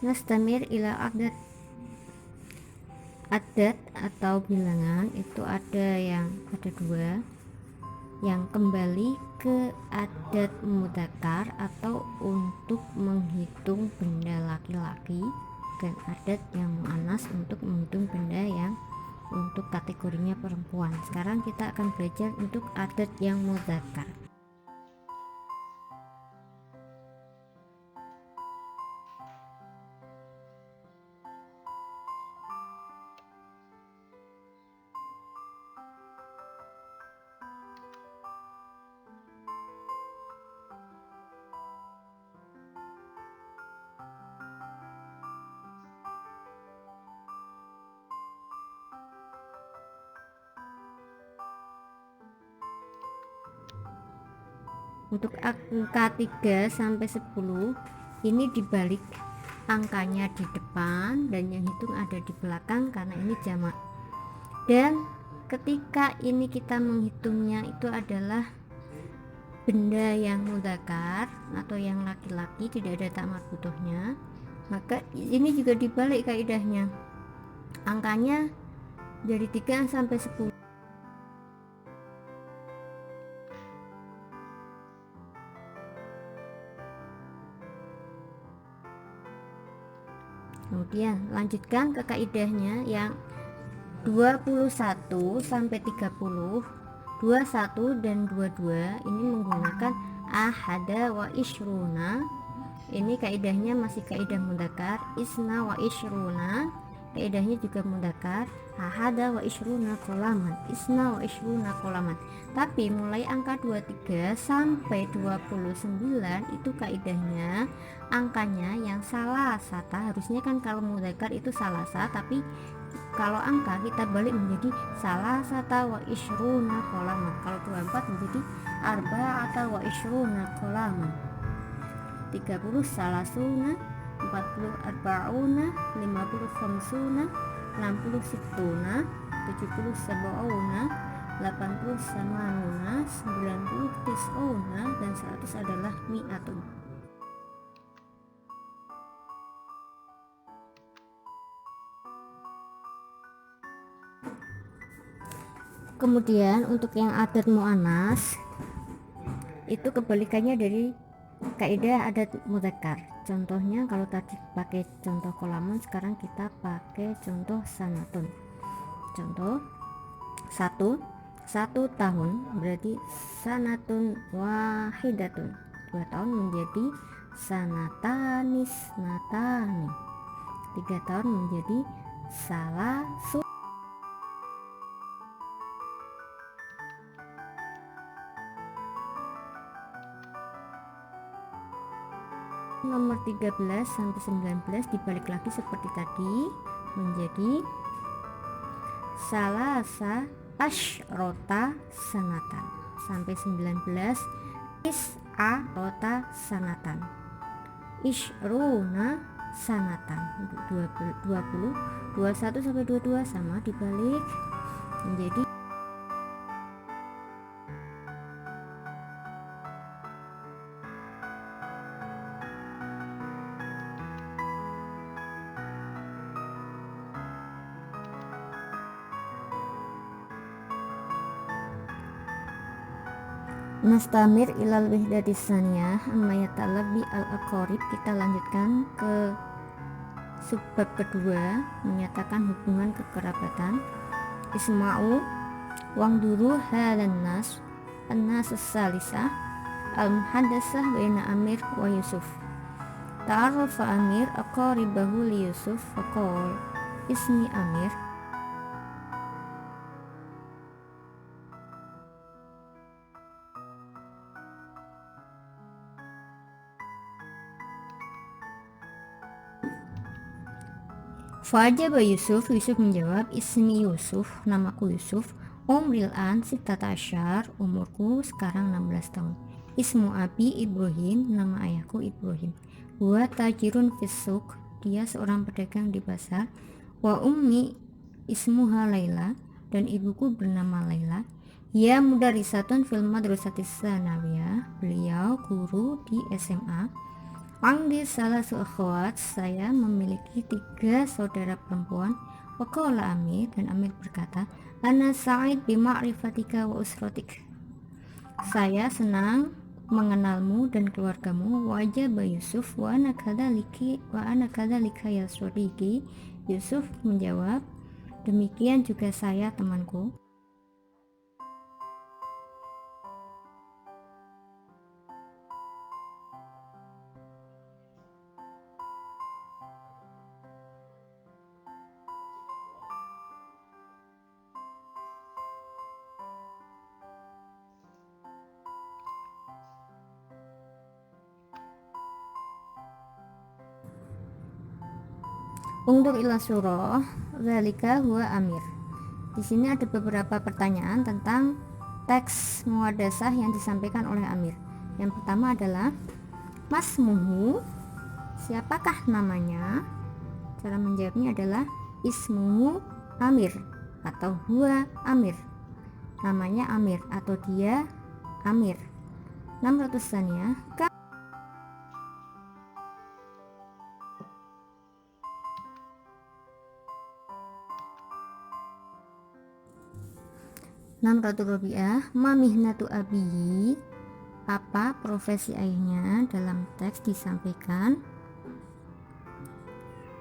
Nastamir ila adat. Adat atau bilangan itu ada dua, yang kembali ke adat mudzakkar atau untuk menghitung benda laki-laki, dan adat yang muannas untuk menghitung benda yang untuk kategorinya perempuan. Sekarang kita akan belajar untuk adat yang mudzakkar. Untuk angka 3 sampai 10 ini dibalik angkanya di depan dan yang hitung ada di belakang karena ini jamak. Dan ketika ini kita menghitungnya itu adalah benda yang mudzakkar atau yang laki-laki, tidak ada tak marbutohnya, maka ini juga dibalik kaidahnya. Angkanya dari 3 sampai 10. Kemudian lanjutkan ke kaidahnya yang 21 sampai 30, 21 dan 22 ini menggunakan ahada wa ishruna. Ini kaidahnya masih kaidah mudzakkar. Isna wa ishruna kaidahnya juga mudzakkar. Ahada wa ishruna qolaman, isna wa ishruna qolaman. Tapi mulai angka 23 sampai 29 itu kaidahnya angkanya yang salasata. Harusnya kan kalau mudzakkar itu salasa, tapi kalau angka kita balik menjadi salasata wa ishruna qolaman. Kalau 24 menjadi arba'ata wa ishruna qolaman. 30 salasuna, 40 arba'una, 50 khamsuna, 60 sittuna, 70 sab'una, 80 samanuna, 90 tis'una, dan 100 adalah mi'atun. Kemudian untuk yang adat muannas itu kebalikannya dari kaidah adat mudzakkar. Contohnya kalau tadi pakai contoh qolaman, sekarang kita pakai contoh sanatun. Contoh 1 tahun berarti sanatun wahidatun. 2 tahun menjadi sanatanis natani. 3 tahun menjadi salasu. Nomor 13 sampai 19 dibalik lagi seperti tadi menjadi salasa asyrota sanatan sampai 19 is'arota sanatan, isyruna sanatan. 20 21 sampai 22 sama dibalik menjadi Nastamir ilal wihdatis saniyah amma yata'allaq al-aqarib. Kita lanjutkan ke subbab kedua, menyatakan hubungan kekerabatan. Isma'u wangduru halan nas an-nas as-salisah al-muhaddasah baina Amir wa Yusuf. Ta'arrafa Amir aqaribahu li Yusuf faqala ismi Amir. Fajaba Yusuf, Yusuf menjawab, ismi Yusuf, namaku Yusuf, umril an sittata asyar, umurku sekarang 16 tahun. Ismu abi Ibrahim, nama ayahku Ibrahim. Wa tajirun fisuk, dia seorang pedagang di pasar. Wa ummi ismuha Laila, dan ibuku bernama Laila. Ya mudarisatun fil madrasatis sanawiyah, beliau guru di SMA. Andi salah akhwat, saya memiliki 3 saudara perempuan. Waqala Amir, dan Amir berkata, Ana sa'id bima'rifatika wa usratik. Saya senang mengenalmu dan keluargamu. Wajaba Yusuf, wa ana kadzalika ya sadiqi. Yusuf menjawab, demikian juga saya temanku. Untuk ila surah zalika huwa Amir. Di sini ada beberapa pertanyaan tentang teks muhadasah yang disampaikan oleh Amir. Yang pertama adalah masmuhu, siapakah namanya? Cara menjawabnya adalah ismuhu Amir atau huwa Amir. Namanya Amir atau dia Amir. 600 saniyah. Rupiah. Ma mihnatu abiyi, apa profesi ayahnya? Dalam teks disampaikan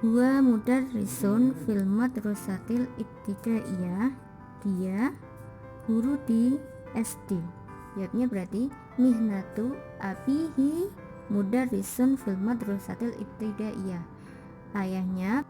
huwa mudarrisun fil madrasatil ibtidaiyah, dia guru di SD. Jawabnya berarti mihnatu abihi mudarrisun fil madrasatil ibtidaiyah, ayahnya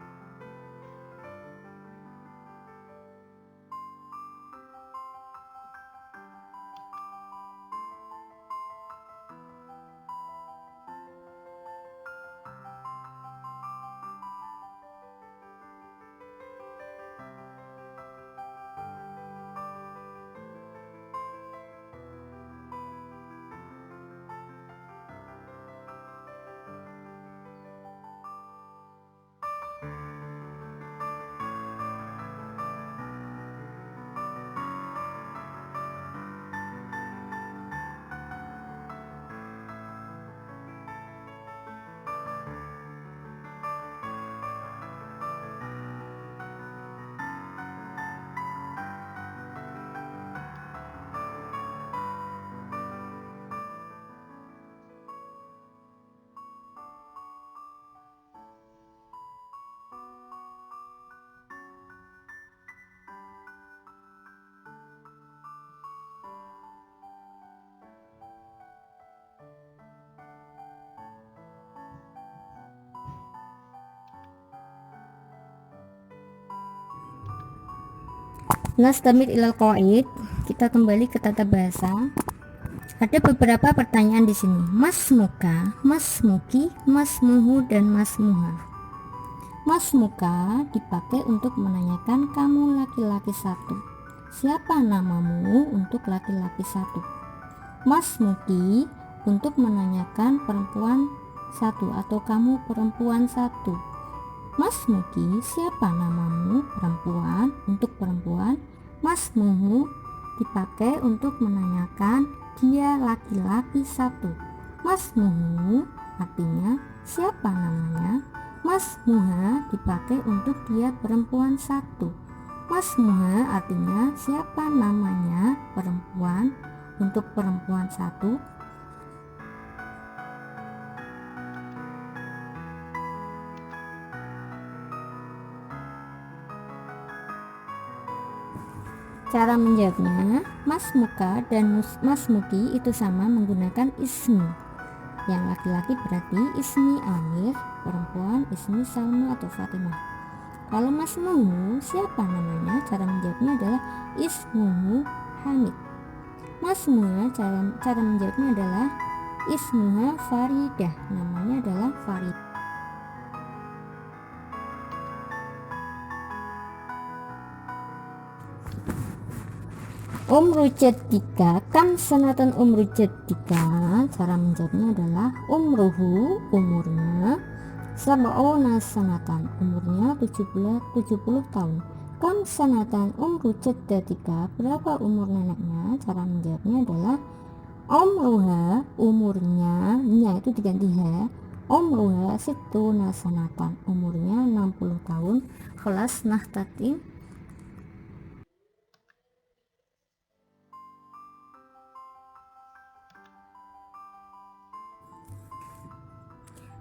Nastamir ilal qaid. Kita kembali ke tata bahasa. Ada beberapa pertanyaan di sini. Masmuka, masmuki, masmuhu, dan masmuha. Masmuka dipakai untuk menanyakan kamu laki-laki satu. Siapa namamu untuk laki-laki satu. Masmuki untuk menanyakan perempuan satu atau kamu perempuan satu. Masmuki, siapa namamu? Perempuan, untuk perempuan. Masmuhu dipakai untuk menanyakan dia laki-laki satu. Masmuhu artinya siapa namanya. Masmuha dipakai untuk dia perempuan satu. Masmuha artinya siapa namanya, perempuan, untuk perempuan satu. Cara menjawabnya, masmuka dan masmuki itu sama menggunakan ismi. Yang laki-laki berarti ismi Amir, perempuan ismi Salma atau Fatimah. Kalau masmuhu, siapa namanya? Cara menjawabnya adalah ismuhu Hamid. Masmuha, cara menjawabnya adalah ismuha Faridah, namanya adalah Faridah. Umru jaddika, kam sanatan umru jaddika. Cara menjawabnya adalah umruhu, umurnya, sab'una sanatan, umurnya 70 tahun. Kam sanatan umru jaddatika, berapa umur neneknya? Cara menjawabnya adalah umruha, umurnya, nya itu diganti ha, Umruha sittuna sanatan, umurnya 60 tahun. Kelas nahtati.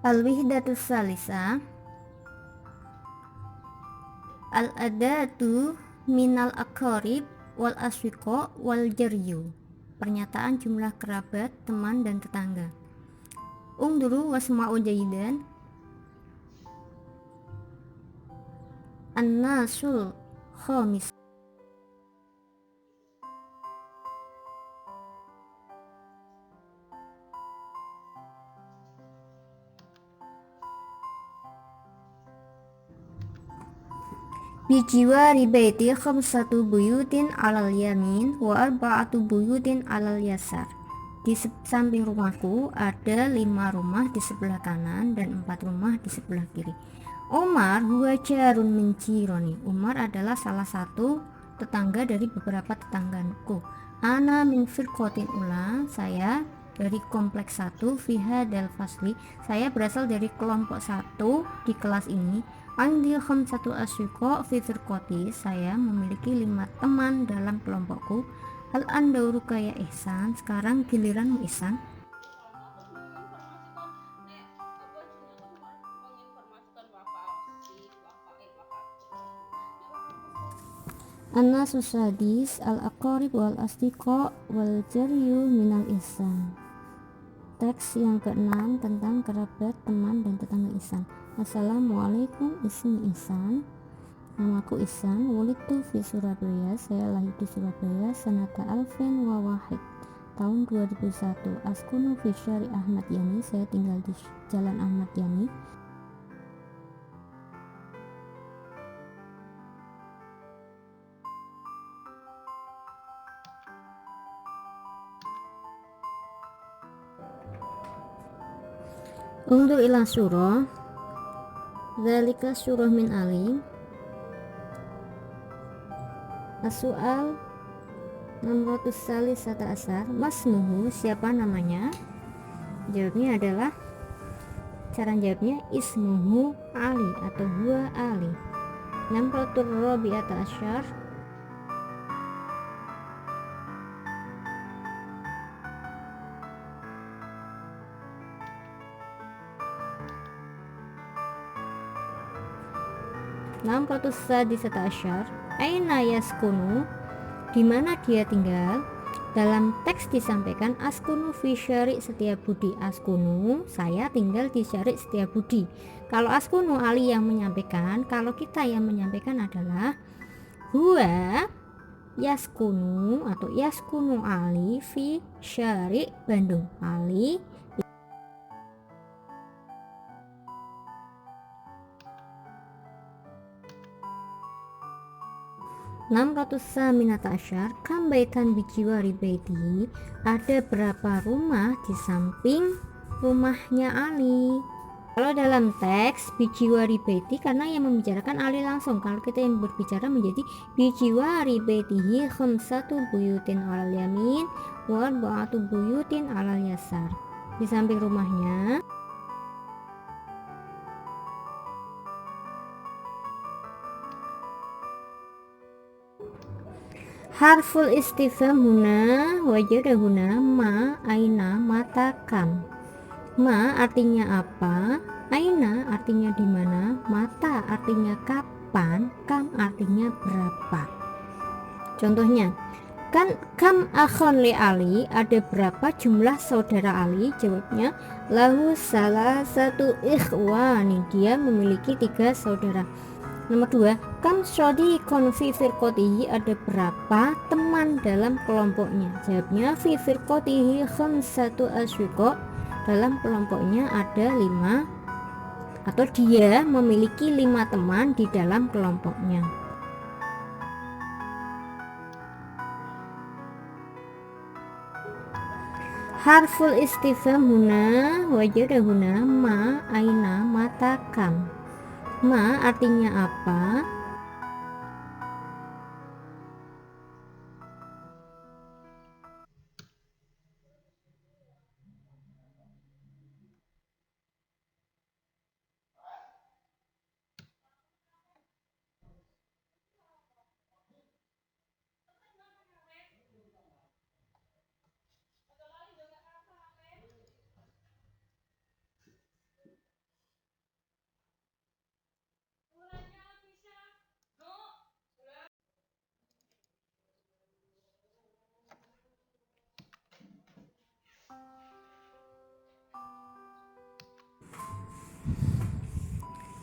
Al-wihdatus salisa, al-adatu minal aqarib wal aswiqo wal jaryu. Pernyataan jumlah kerabat, teman, dan tetangga. Ungduru wasma'u jayidan. An-nasul khamis. Bijiwari baiti khamsatu buyutin alal yamin wa arba'atu buyutin alal yasar. Di samping rumahku ada 5 rumah di sebelah kanan dan 4 rumah di sebelah kiri. Umar huwa jarun min jironi. Umar adalah salah satu tetangga dari beberapa tetanggaku. Ana min firqatin ula. Saya dari kompleks 1 fiha del fasli. Saya berasal dari kelompok 1 di kelas ini. Andi khamsatu asyiqa fi firqati. Saya memiliki 5 teman dalam kelompokku. Hal andauruka ya Ihsan. Sekarang giliranmu Ihsan. An-nasu sadis al-aqarib wal asdiqa wal jaryu minal ihsan. Teks yang ke-6 tentang kerabat, teman, dan tetangga ihsan. Assalamualaikum, ismi Ihsan. Namaku Ihsan. Wulidu fi Surabaya. Saya lahir di Surabaya sanata alfen wa wahid, tahun 2001. Askunu fi syari Ahmad Yani. Saya tinggal di Jalan Ahmad Yani. Undur ila surah. Dzalika surah min Ali. As-su'al 611. Masmuhu, siapa namanya? Jawabnya adalah, cara jawabnya ismuhu Ali atau huwa Ali. 612. Aina yaskunu, di mana dia tinggal? Dalam teks disampaikan askunu fi syari' Setiabudi. Askunu, saya tinggal di syari' Setiabudi. Kalau askunu Ali yang menyampaikan, kalau kita yang menyampaikan adalah huwa yaskunu atau yaskunu Ali fi syari' Bandung. Ali 619. Kam baitan bijiwari baiti, ada berapa rumah di samping rumahnya Ali? Kalau dalam teks bijiwari baiti, karena yang membicarakan Ali langsung. Kalau kita yang berbicara menjadi bijiwari baitihi khamsatu buyutin alal yamin wa arba'atu buyutin alal yasar. Di samping rumahnya harful istifham huna wajadahuna ma, aina, mata, kam. Ma artinya apa, aina artinya di mana, mata artinya kapan, kam artinya berapa. Contohnya, kan kam akhon li Ali, ada berapa jumlah saudara Ali? Jawabnya lahu salah satu ikhwani, dia memiliki 3 saudara. Nomor 2, kam syadiqon fi firqatihi, ada berapa teman dalam kelompoknya? Jawabnya fi firqatihi khamsatu asyiqa, dalam kelompoknya ada 5, atau dia memiliki 5 teman di dalam kelompoknya. Harful istifham huna wajadahuna ma, aina, mata, kam. Ma artinya apa?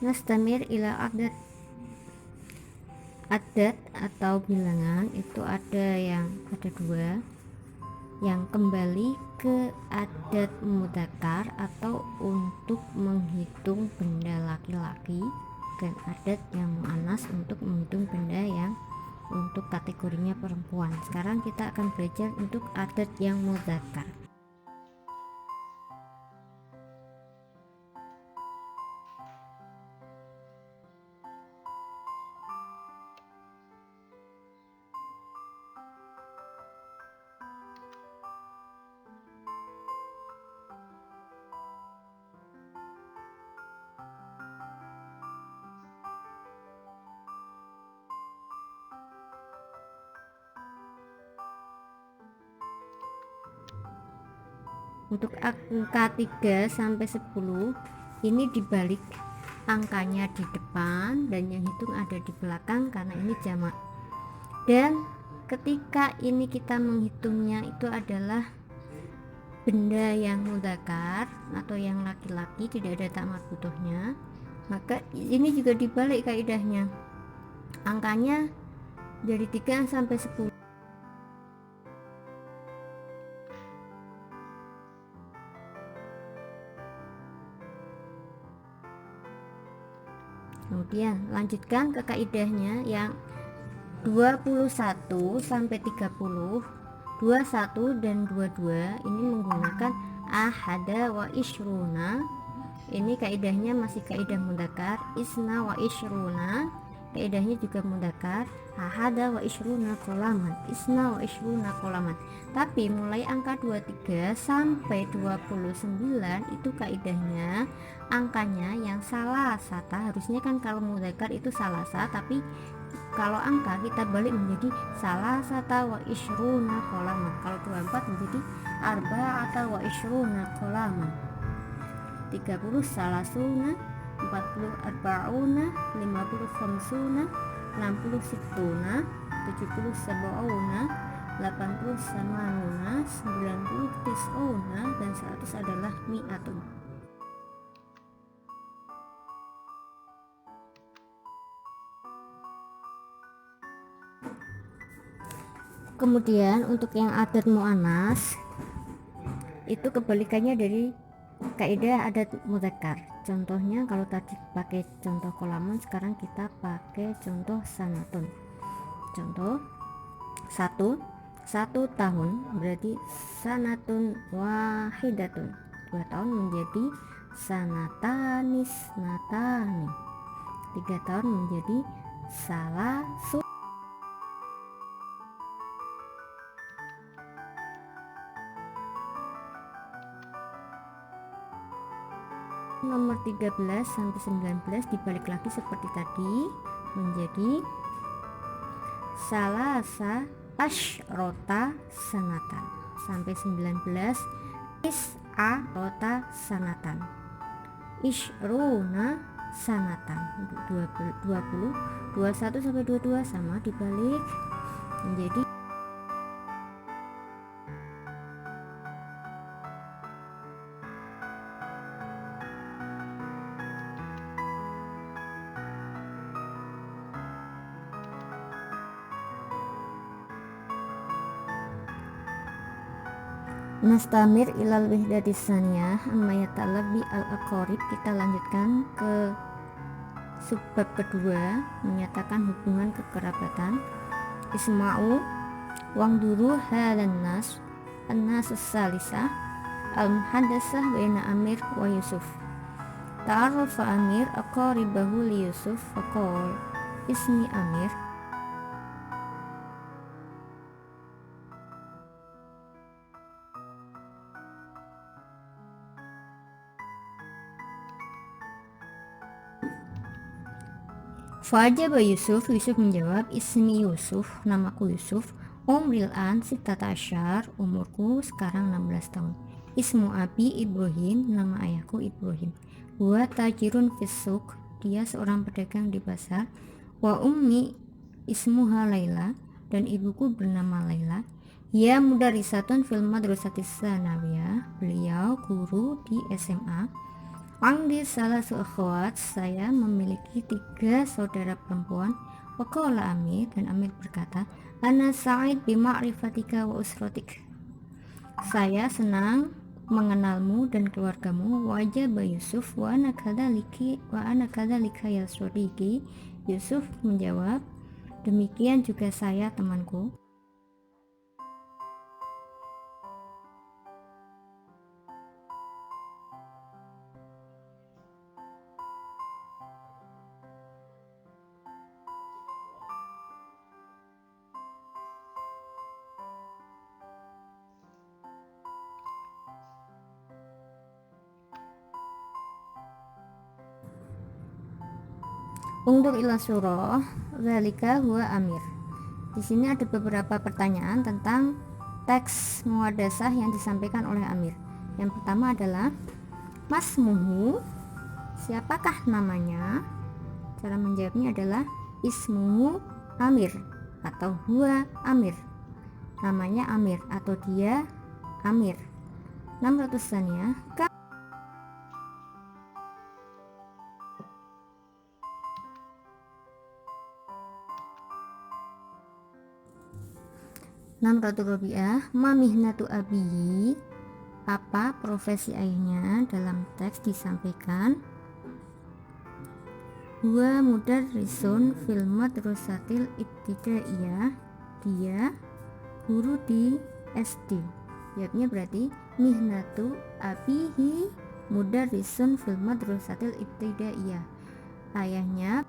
Nastamir ila adat atau bilangan itu ada dua, yang kembali ke adat mudzakkar atau untuk menghitung benda laki-laki, dan adat yang muannas untuk menghitung benda yang untuk kategorinya perempuan. Sekarang kita akan belajar untuk adat yang mudzakkar. Untuk angka 3 sampai 10 ini dibalik, angkanya di depan dan yang hitung ada di belakang karena ini jamak. Dan ketika ini kita menghitungnya itu adalah benda yang mudzakkar atau yang laki-laki, tidak ada tak marbutohnya, maka ini juga dibalik kaidahnya, angkanya dari 3 sampai 10. Kemudian lanjutkan ke kaidahnya yang 21 sampai 30, 21 dan 22 ini menggunakan ahada wa ishruna. Ini kaidahnya masih kaidah mudzakkar. Isna wa ishruna kaidahnya juga mudzakkar. Ahada wa ishruna qolaman, isna wa ishruna qolaman. Tapi mulai angka 23 sampai 29 itu kaidahnya angkanya yang salasata. Harusnya kan kalau mudzakkar itu salasa, tapi kalau angka kita balik menjadi salasata wa ishruna qolaman. Kalau 24 menjadi arba'ata wa ishruna qolaman. 30 salasuna, 40 arba'una, 50 khamsuna, 60 sittuna, 70 sab'una, 80 samanuna, 90 tis'una, dan 100 adalah mi'atun. Kemudian untuk yang adat muannas itu kebalikannya dari kaidah adat mudzakkar. Contohnya kalau tadi pakai contoh qolaman, sekarang kita pakai contoh sanatun. Contoh 1 tahun berarti sanatun wahidatun. 2 tahun menjadi sanatanis natani. 3 tahun menjadi salasu. Nomor 13 sampai 19 dibalik lagi seperti tadi menjadi salasa asyrota sanatan sampai 19 is'arota sanatan, isyruna sanatan. Untuk 20 21 sampai 22 sama dibalik menjadi Nastamir ilal wihdati tsaniyah amma yata'allaq al-aqarib. Kita lanjutkan ke subbab kedua, menyatakan hubungan kekerabatan. Isma'u wangduru halan nas an-nasus salisah al-muhaddasah baina Amir wa Yusuf. Ta'arrafa Amir aqaribahu li Yusuf faqala ismi Amir. Fajaba Yusuf menjawab, ismi Yusuf, namaku Yusuf, umril an sittata asyar, umurku sekarang 16 tahun. Ismu abi Ibrahim, nama ayahku Ibrahim. Wa tajirun fisuk, dia seorang pedagang di pasar. Wa ummi ismuha Laila, dan ibuku bernama Laila. Ya mudarisatun fil madrasatis tsanawiyah, beliau guru di SMA. Andi salah akhwat, saya memiliki 3 saudara perempuan. Waqala Amir, dan Amir berkata, Ana sa'id bima'rifatika wa usratik. Saya senang mengenalmu dan keluargamu. Wajaba Yusuf, wa ana kadzalika ya sadiqi. Yusuf menjawab, demikian juga saya temanku. Untuk ila surah zalika huwa Amir. Di sini ada beberapa pertanyaan tentang teks muhadasah yang disampaikan oleh Amir. Yang pertama adalah masmuhu, siapakah namanya? Cara menjawabnya adalah ismuhu Amir atau huwa Amir. Namanya Amir atau dia Amir. 600-annya Rabi'ah, ma mihnatu abihi, apa profesi ayahnya? Dalam teks disampaikan huwa mudarrisun fil madrasatil ibtidaiyah, dia guru di SD. Jawabnya berarti mihnatu abihi mudarrisun fil madrasatil ibtidaiyah, ayahnya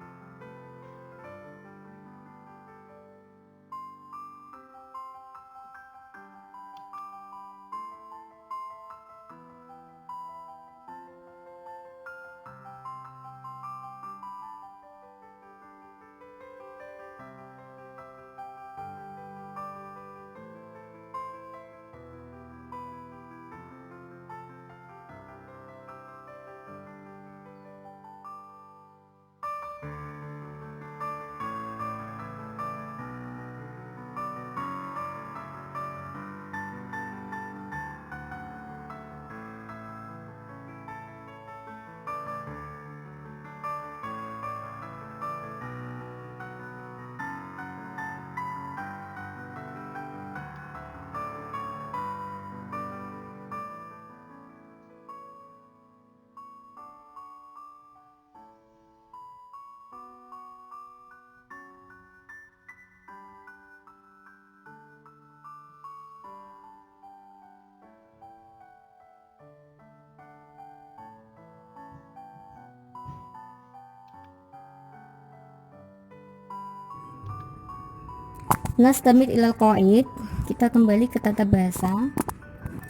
Nastamir ilal qaid. Kita kembali ke tata bahasa.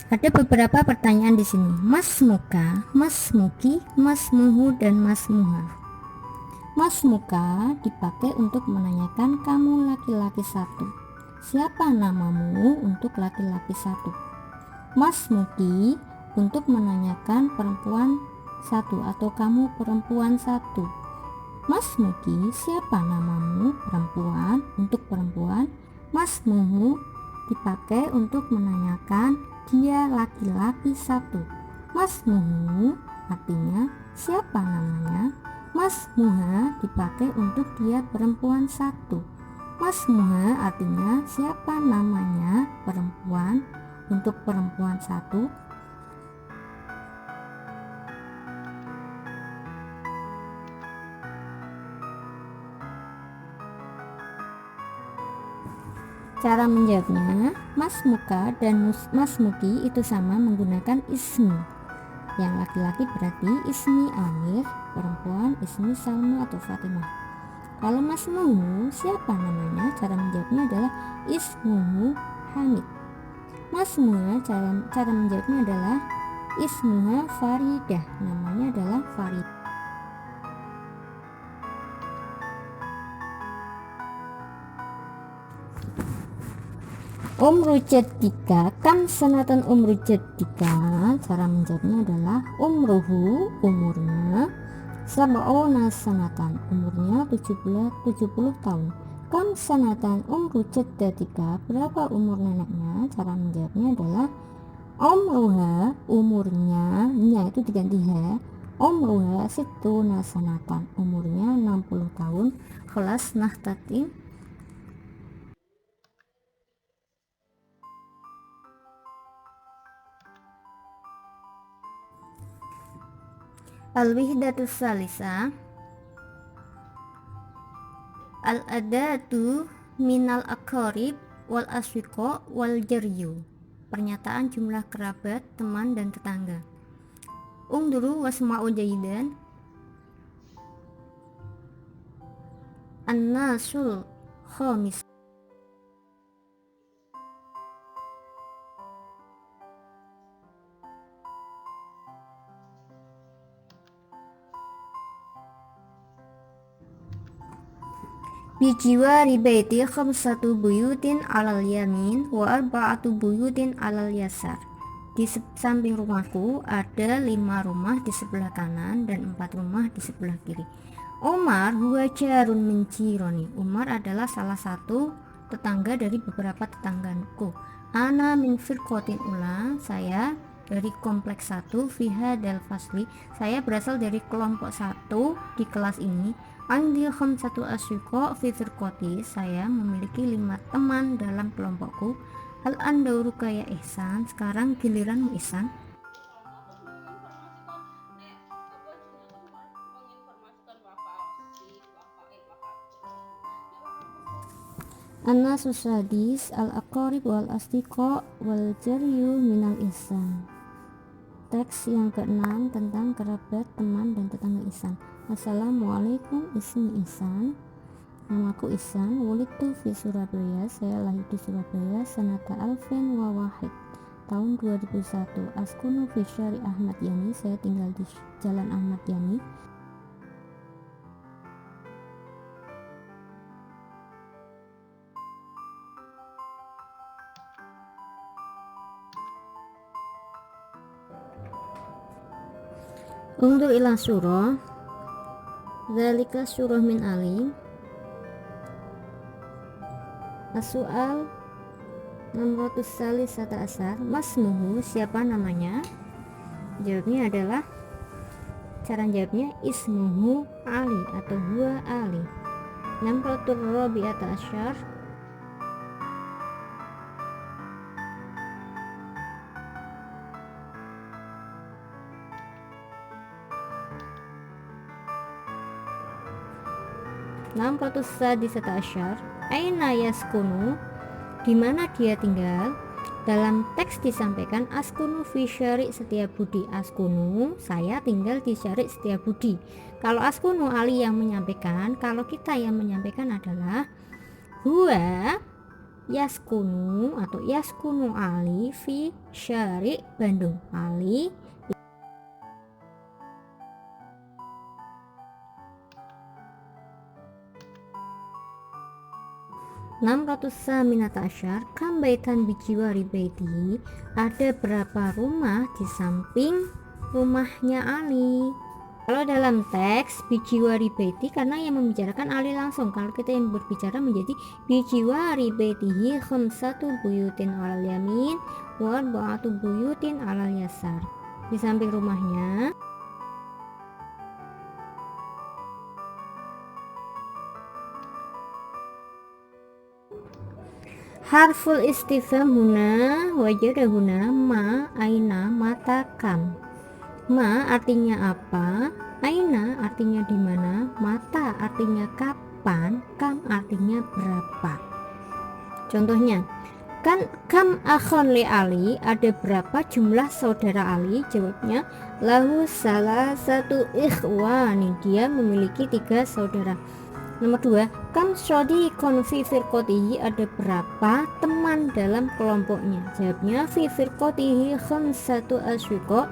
Ada beberapa pertanyaan di sini. Masmuka, masmuki, masmuhu, dan masmuha. Masmuka dipakai untuk menanyakan kamu laki-laki satu. Siapa namamu untuk laki-laki satu. Masmuki untuk menanyakan perempuan satu atau kamu perempuan satu. Masmuki, siapa namamu? Perempuan, untuk perempuan. Masmuhu dipakai untuk menanyakan dia laki-laki satu. Masmuhu artinya siapa namanya. Masmuha dipakai untuk dia perempuan satu. Masmuha artinya siapa namanya perempuan, untuk perempuan satu. Cara menjawabnya, masmuka dan masmuki itu sama menggunakan ismi. Yang laki-laki berarti ismi Amir, perempuan ismi Salma atau Fatimah. Kalau masmuhu, siapa namanya? Cara menjawabnya adalah ismuhu Hamid. Masmuha, cara menjawabnya adalah ismuha Faridah, namanya adalah Faridah. Umru jaddika, kam sanatan umru jaddika. Cara menjawabnya adalah umruhu, umurnya, sab'una sanatan, umurnya 70 tahun. Kam sanatan umru jaddatika, berapa umur neneknya? Cara menjawabnya adalah umruha, umurnya, nya itu diganti ha, umruha sittuna sanatan, umurnya 60 tahun. Kelas nahtati. Al-wihdatus salisa, al-adatu minal aqarib wal aswiqo wal jaryu, pernyataan jumlah kerabat, teman, dan tetangga. Ungduru wasma'u jaidan, an-nasul khamis, bijiwari baiti khamsatu buyutin alal yamin wa arba'atu buyutin alal yasar. Di samping rumahku ada 5 rumah di sebelah kanan dan 4 rumah di sebelah kiri. Umar huwa jarun min jironi, Umar adalah salah satu tetangga dari beberapa tetanggaku. Ana min firqatin ula, saya dari kompleks 1 fiha dal fasli, saya berasal dari kelompok 1 di kelas ini. Andi khamsatu asyiqa fi firqati, saya memiliki 5 teman dalam kelompokku. Hal andauruka ya Ihsan, sekarang giliranmu Ihsan. An-nasu sadis al-aqarib wal asdiqa wal jaryu minal ihsan. Teks yang ke-6 tentang kerabat, teman, dan tetangga ihsan. Assalamualaikum, ismi Ihsan, namaku Ihsan, wulidu fi Surabaya, saya lahir di Surabaya, sanata alfen wa wahid, tahun 2001. Askunu fi syari Ahmad Yani, saya tinggal di Jalan Ahmad Yani. Undur ila surah, dzalika surah min Ali. As-su'al 611, masmuhu, siapa namanya? Jawabnya adalah, cara jawabnya ismuhu Ali atau huwa Ali. 612, aina yaskunu, di mana dia tinggal. Dalam teks disampaikan askunu fi syari' Setiabudi, askunu, saya tinggal di syari' Setiabudi. Kalau askunu Ali yang menyampaikan, kalau kita yang menyampaikan adalah huwa yaskunu atau yaskunu Ali fi syari' Bandung. Ali 619, kambaitan bijiwari baiti, ada berapa rumah di samping rumahnya Ali. Kalau dalam teks bijiwari baiti, karena yang membicarakan Ali langsung. Kalau kita yang berbicara menjadi bijiwari baitihi khamsatu buyutin alal yamin wa arba'atu buyutin alal yasar, di samping rumahnya harful istifham huna wajada huna ma, aina, mata, kam. Ma artinya apa, aina artinya di mana, mata artinya kapan, kam artinya berapa. Contohnya, kan kam akhon li Ali, ada berapa jumlah saudara Ali? Jawabnya lahu salah satu ikhwani, dia memiliki 3 saudara. Nomor 2, kam shodiqon fi firqatihi, ada berapa teman dalam kelompoknya? Jawabnya fi firqatihi khamsatu asyiqa,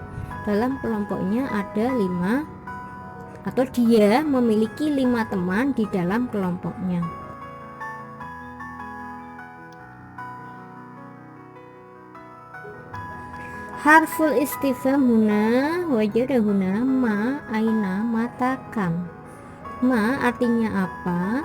dalam kelompoknya ada 5, atau dia memiliki 5 teman di dalam kelompoknya. Harful istifham huna wajada huna ma, aina, mata, kam. Ma artinya apa,